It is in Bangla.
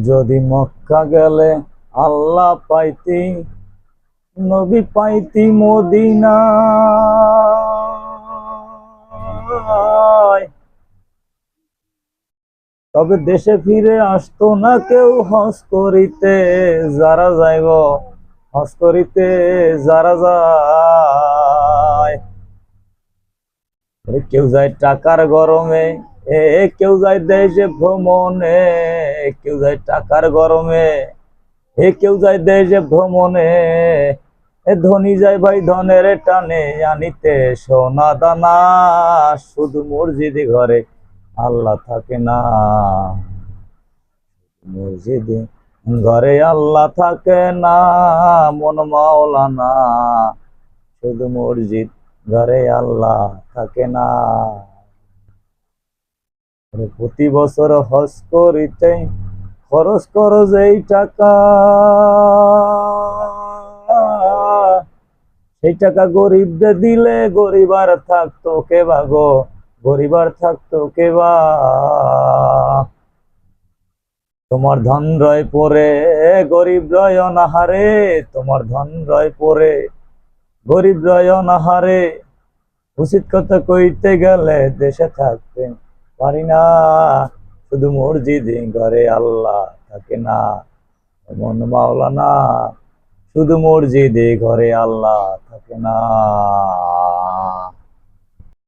যদি মক্কা গেলে আল্লাহ পাইতি, নবী পাইতি মদিনায়, তবে দেশে ফিরে আসতো না কেউ হজ করিতে। যারা যাইব হজ করিতে, যারা যায়, কেউ যায় টাকার গরমে, কেউ যায় দেশে ভ্রমণে, কেউ যায় টাকার গরমে, কেউ যায় দেশে ভ্রমণে, ধনী যায় ভাই ধনের টানে আনিতে সোনা দানা। শুধু মসজিদে ঘরে আল্লাহ থাকে না, মসজিদে ঘরে আল্লাহ থাকে না, মন মাওলানা। শুধু মসজিদ ঘরে আল্লাহ থাকে না। প্রতি বছর হজ করিতে খরচ করো যেই টাকা, সেই টাকা গরিবদের দিলে গরিব আর থাকতো কে বা গো, গরিব আর থাকতো কে বা। তোমার ধন রয় পরে গরিব রয় অনাহারে, তোমার ধন রয় পরে গরিব রয় অনাহারে। উচিত কথা কইতে গেলে দেশে থাকতে পারি না, শুধু মসজিদে ঘরে আল্লাহ থাকে না, মন মাওলানা। শুধু মসজিদে ঘরে আল্লাহ থাকে না।